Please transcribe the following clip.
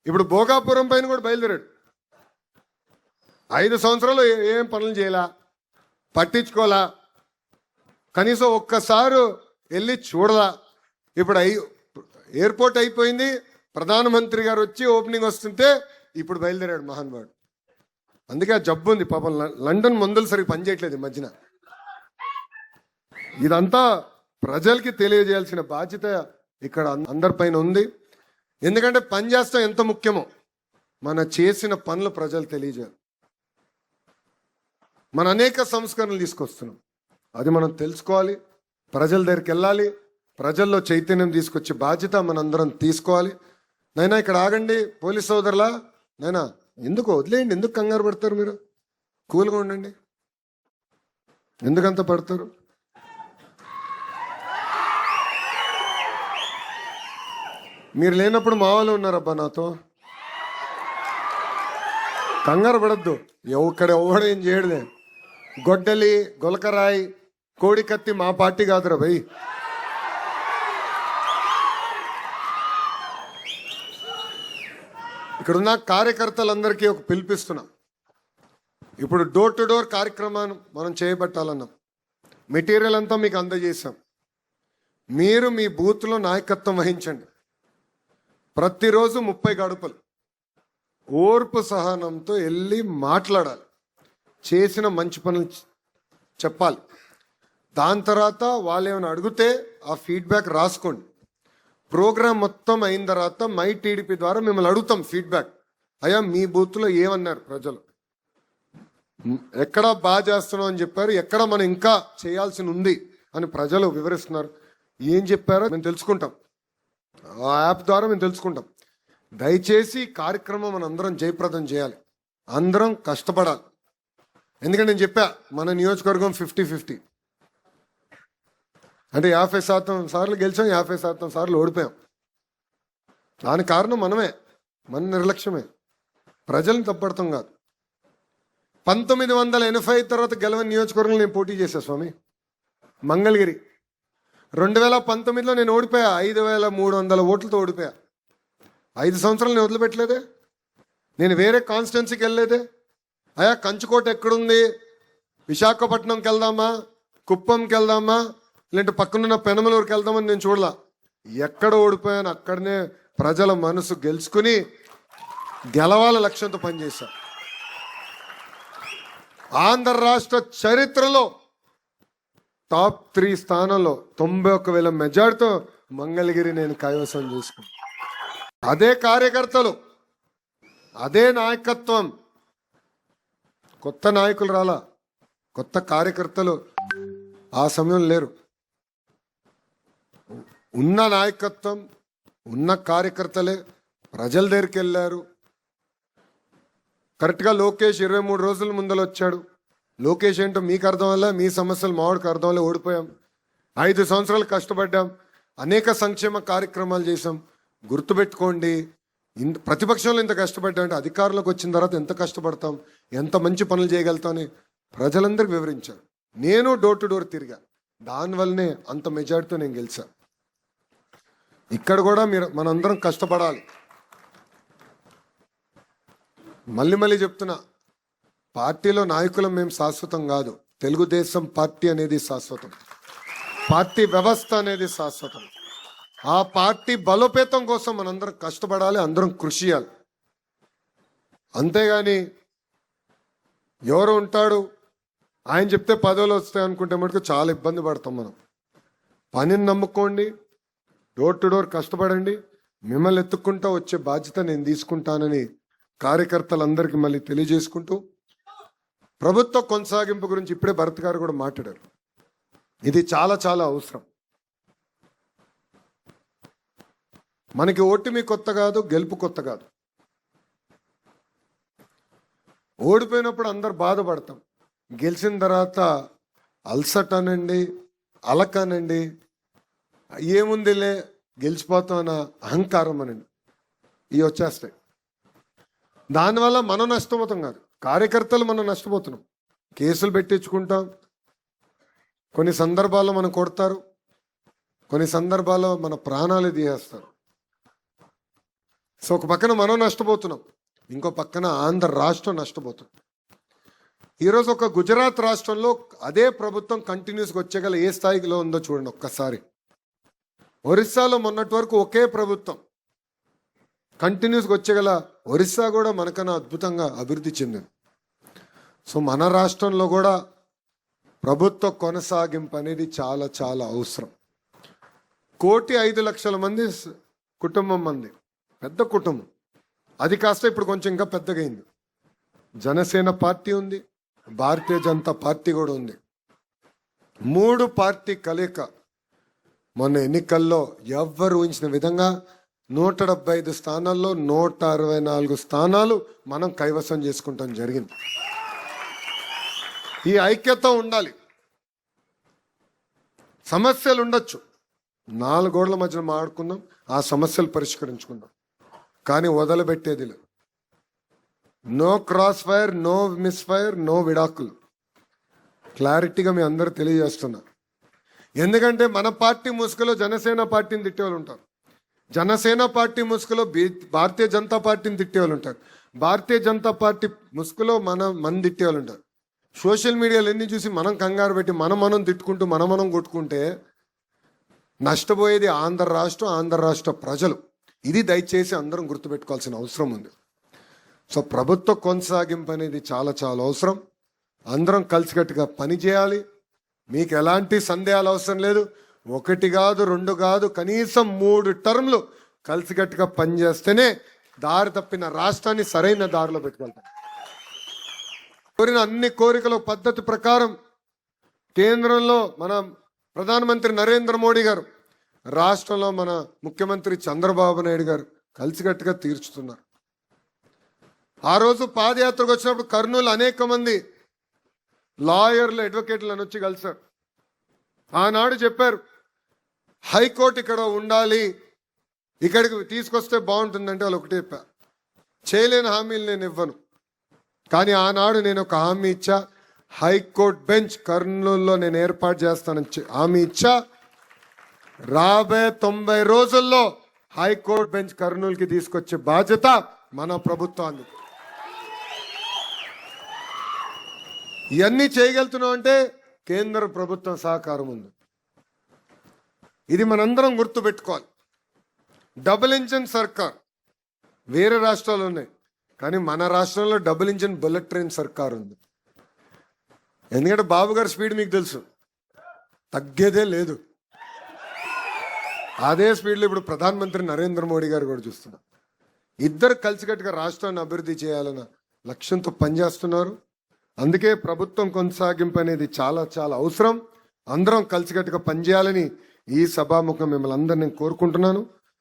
ఇప్పుడు భోగాపురం పైన కూడా బయలుదేరాడు. 5 సంవత్సరాలు ఏం పనులు చేయాల, పట్టించుకోవాలా, కనీసం ఒక్కసారి వెళ్ళి చూడలా. ఇప్పుడు ఎయిర్పోర్ట్ అయిపోయింది, ప్రధానమంత్రి గారు వచ్చి ఓపెనింగ్ వస్తుంటే ఇప్పుడు బయలుదేరాడు మహానుభావుడు. అందుకే ఆ జబ్బు ఉంది పాపం. లండన్ మందులు సరిగ్గా పనిచేయట్లేదు ఈ మధ్యన. ఇదంతా ప్రజలకి తెలియజేయాల్సిన బాధ్యత ఇక్కడ అందరిపైన ఉంది. ఎందుకంటే పని చేస్తాం ఎంత ముఖ్యమో మన చేసిన పనులు ప్రజలు తెలియజేయాలి. మన అనేక సంస్కరణలు తీసుకొస్తున్నాం, అది మనం తెలుసుకోవాలి, ప్రజల దగ్గరికి వెళ్ళాలి, ప్రజల్లో చైతన్యం తీసుకొచ్చే బాధ్యత మనందరం తీసుకోవాలి. నైనా ఇక్కడ ఆగండి పోలీస్ సోదరులా, నైనా ఎందుకు వదిలేయండి, ఎందుకు కంగారు పడతారు, మీరు కూల్గా ఉండండి, ఎందుకంత పడతారు? మీరు లేనప్పుడు మా వాళ్ళు ఉన్నారబ్బా నాతో, కంగారు పడద్దు. ఇక్కడ ఎవడేం చేయడలే. గొడ్డలి, గొలకరాయి, కోడి కత్తి మా పార్టీ కాదురా భయ్. ఇక్కడున్న కార్యకర్తలందరికీ ఒక పిలిపిస్తున్నాం. ఇప్పుడు డోర్ టు డోర్ కార్యక్రమాన్ని మనం చేపట్టాలన్నాం. మెటీరియల్ అంతా మీకు అందజేశాం. మీరు మీ బూత్లో నాయకత్వం వహించండి. ప్రతిరోజు 30 గడుపులు ఓర్పు సహనంతో వెళ్ళి మాట్లాడాలి, చేసిన మంచి పనులు చెప్పాలి. దాని తర్వాత వాళ్ళు ఏమైనా అడిగితే ఆ ఫీడ్బ్యాక్ రాసుకోండి. ప్రోగ్రామ్ మొత్తం అయిన తర్వాత మై టీడీపీ ద్వారా మిమ్మల్ని అడుగుతాం ఫీడ్బ్యాక్. అయ్యా మీ బూత్లో ఏమన్నారు ప్రజలు, ఎక్కడ బాగా చేస్తున్నాం అని చెప్పారు, ఎక్కడ మనం ఇంకా చేయాల్సి ఉంది అని ప్రజలు వివరిస్తున్నారు, ఏం చెప్పారో మేము తెలుసుకుంటాం. ఆ యాప్ ద్వారా మేము తెలుసుకుంటాం. దయచేసి కార్యక్రమం మన అందరం జయప్రదం చేయాలి, అందరం కష్టపడాలి. ఎందుకంటే నేను చెప్పా మన నియోజకవర్గం 50-50 అంటే 50% సార్లు గెలిచాం, 50% సార్లు ఓడిపోయాం. దానికి కారణం మనమే, మన నిర్లక్ష్యమే, ప్రజల్ని తప్పడతాం కాదు. 1980 తర్వాత గెలవని నియోజకవర్గంలో నేను పోటీ చేశా స్వామి, మంగళగిరి. 2019లో నేను ఓడిపోయా, 5300 ఓట్లతో ఓడిపోయా. 5 సంవత్సరాలు నేను వదిలిపెట్టలేదే, నేను వేరే కాన్స్టిట్యున్సీకి వెళ్ళలేదే. అయ్యా కంచుకోట ఎక్కడుంది, విశాఖపట్నంకి వెళ్దామా, కుప్పంకి వెళ్దామా, లేదంటే పక్కనున్న పెనమలూరుకి వెళ్దామని నేను చూడలా. ఎక్కడ ఓడిపోయాను అక్కడనే ప్రజల మనసు గెలుచుకుని గెలవాల లక్ష్యంతో పనిచేశా. ఆంధ్ర రాష్ట్ర చరిత్రలో టాప్ 3 స్థానంలో 91,000 మెజార్టీతో మంగళగిరి నేను కైవసం చేసుకున్నాను. అదే కార్యకర్తలు, అదే నాయకత్వం. కొత్త నాయకులు రాలా, కొత్త కార్యకర్తలు ఆ సమయం లేరు. ఉన్న నాయకత్వం, ఉన్న కార్యకర్తలే ప్రజల దగ్గరికి వెళ్ళారు. కరెక్ట్గా లోకేష్ 23 రోజుల ముందర వచ్చాడు. లోకేష్ ఏంటో మీకు అర్థం వల్ల, మీ సమస్యలు మావాడికి అర్థం వల్ల ఓడిపోయాం. 5 సంవత్సరాలు కష్టపడ్డాం, అనేక సంక్షేమ కార్యక్రమాలు చేసాం. గుర్తుపెట్టుకోండి, ప్రతిపక్షంలో ఇంత కష్టపడ్డామంటే అధికారంలోకి వచ్చిన తర్వాత ఎంత కష్టపడతాం, ఎంత మంచి పనులు చేయగలుగుతామని ప్రజలందరికీ వివరించారు. నేను డోర్ టు డోర్ తిరిగా, దానివల్లనే అంత మెజార్టీతో నేను గెలిచా. ఇక్కడ కూడా మనందరం కష్టపడాలి. మళ్ళీ చెప్తున్నా, పార్టీలో నాయకులం మేము శాశ్వతం కాదు. తెలుగుదేశం పార్టీ అనేది శాశ్వతం, పార్టీ వ్యవస్థ అనేది శాశ్వతం. ఆ పార్టీ బలోపేతం కోసం మనందరం కష్టపడాలి, అందరం కృషి చేయాలి. అంతేగాని ఎవరు ఉంటాడు ఆయన చెప్తే పదవులు వస్తాయి అనుకుంటే మటుకు చాలా ఇబ్బంది పడతాం మనం. పనిని నమ్ముకోండి, డోర్ టు డోర్ కష్టపడండి, మిమ్మల్ని ఎత్తుక్కుంటా వచ్చే బాధ్యత నేను తీసుకుంటానని కార్యకర్తలందరికీ మళ్ళీ తెలియజేసుకుంటూ, ప్రభుత్వ కొనసాగింపు గురించి ఇప్పుడే భరత్ గారు కూడా మాట్లాడారు. ఇది చాలా చాలా అవసరం. మనకి ఓటమి కొత్త కాదు, గెలుపు కొత్త కాదు. ఓడిపోయినప్పుడు అందరు బాధపడతాం, గెలిచిన తర్వాత అల్సట్ అనండి, అలకనండి, ఏముందిలే గెలిచిపోతాం అన్న అహంకారం అనండి, ఇవి వచ్చేస్తాయి. దానివల్ల మనం నష్టపోతాం కాదు, కార్యకర్తలు మనం నష్టపోతున్నాం. కేసులు పెట్టించుకుంటాం, కొన్ని సందర్భాల్లో మనం కొడతారు, కొన్ని సందర్భాల్లో మన ప్రాణాలు తీసేస్తారు. సో ఒక పక్కన మనం నష్టపోతున్నాం, ఇంకో పక్కన ఆంధ్ర రాష్ట్రం నష్టపోతుంది. ఈరోజు ఒక గుజరాత్ రాష్ట్రంలో అదే ప్రభుత్వం కంటిన్యూస్గా వచ్చేగల ఏ స్థాయిలో ఉందో చూడండి ఒక్కసారి. ఒరిస్సాలో మొన్నటి వరకు ఒకే ప్రభుత్వం కంటిన్యూస్గా వచ్చేగల ఒరిస్సా కూడా మనకన్నా అద్భుతంగా అభివృద్ధి చెందింది. సో మన రాష్ట్రంలో కూడా ప్రభుత్వ కొనసాగింపు అనేది చాలా చాలా అవసరం. 1,05,00,000 మంది కుటుంబం మంది, పెద్ద కుటుంబం. అది కాస్త ఇప్పుడు కొంచెం ఇంకా పెద్దగా అయింది. జనసేన పార్టీ ఉంది, భారతీయ జనతా పార్టీ కూడా ఉంది. 3 పార్టీ కలయిక మొన్న ఎన్నికల్లో ఎవ్వరు ఊహించిన విధంగా 175 స్థానాల్లో 164 స్థానాలు మనం కైవసం చేసుకుంటాం జరిగింది. ఈ ఐక్యత ఉండాలి. సమస్యలు ఉండొచ్చు, 4 గోడల మధ్యన మాట్లాడుకుందాం, ఆ సమస్యలు పరిష్కరించుకుందాం, కానీ వదలబెట్టేది లేదు. No crossfire, no misfire, no విడాకులు. క్లారిటీగా మీ అందరూ తెలియజేస్తున్నా. ఎందుకంటే మన పార్టీ ముసుగులో జనసేన పార్టీని తిట్టేవాళ్ళు ఉంటారు, జనసేన పార్టీ ముసుగులో భారతీయ జనతా పార్టీని తిట్టేవాళ్ళు ఉంటారు, భారతీయ జనతా పార్టీ ముసుగులో మన తిట్టేవాళ్ళు ఉంటారు. సోషల్ మీడియాలో ఎన్ని చూసి మనం కంగారు పెట్టి మనం తిట్టుకుంటూ మనం కొట్టుకుంటే నష్టపోయేది ఆంధ్ర రాష్ట్ర ప్రజలు. ఇది దయచేసి అందరం గుర్తుపెట్టుకోవాల్సిన అవసరం ఉంది. సో ప్రభుత్వ కొనసాగింపు అనేది చాలా చాలా అవసరం. అందరం కలిసికట్టుగా పని చేయాలి. మీకు ఎలాంటి సందేహాలు అవసరం లేదు. 1 కాదు 2 కాదు, కనీసం 3 టర్మ్లు కలిసికట్టుగా పనిచేస్తేనే దారి తప్పిన రాష్ట్రాన్ని సరైన దారిలో పెట్టుకెళ్తాం. కోరిన అన్ని కోరికల పద్ధతి ప్రకారం కేంద్రంలో మన ప్రధానమంత్రి నరేంద్ర మోడీ గారు, రాష్ట్రంలో మన ముఖ్యమంత్రి చంద్రబాబు నాయుడు గారు కలిసికట్టుగా తీర్చుతున్నారు. ఆ రోజు పాదయాత్రకు వచ్చినప్పుడు కర్నూలు అనేక మంది లాయర్లు, అడ్వకేట్లు అని వచ్చి కలిశారు. ఆనాడు చెప్పారు, హైకోర్టు ఇక్కడ ఉండాలి, ఇక్కడికి తీసుకొస్తే బాగుంటుందంటే వాళ్ళు ఒకటే చెప్పారు, చేయలేని హామీలు నేను ఇవ్వను. కానీ ఆనాడు నేను ఒక హామీ ఇచ్చా, హైకోర్టు బెంచ్ కర్నూలులో నేను ఏర్పాటు చేస్తానని హామీ ఇచ్చా. రాబోయే 90 రోజుల్లో హైకోర్టు బెంచ్ కర్నూలుకి తీసుకొచ్చే బాధ్యత మన ప్రభుత్వాన్ని. ఇవన్నీ చేయగలుగుతున్నాం అంటే కేంద్ర ప్రభుత్వం సహకారం ఉంది. ఇది మనందరం గుర్తుపెట్టుకోవాలి. డబుల్ ఇంజిన్ సర్కార్ వేరే రాష్ట్రాలు ఉన్నాయి, కానీ మన రాష్ట్రంలో డబుల్ ఇంజిన్ బుల్లెట్ ట్రైన్ సర్కార్ ఉంది. ఎందుకంటే బాబు గారి స్పీడ్ మీకు తెలుసు, తగ్గేదే లేదు. అదే స్పీడ్లో ఇప్పుడు ప్రధానమంత్రి నరేంద్ర మోడీ గారు కూడా చూస్తున్నారు. ఇద్దరు కలిసికట్టుగా రాష్ట్రాన్ని అభివృద్ధి చేయాలన్న లక్ష్యంతో పనిచేస్తున్నారు. అందుకే ప్రభుత్వం కొనసాగింపు అనేది చాలా చాలా అవసరం. అందరం కలిసికట్టుగా పనిచేయాలని ఈ సభాముఖం మిమ్మల్ని అందరినీ కోరుకుంటున్నాను.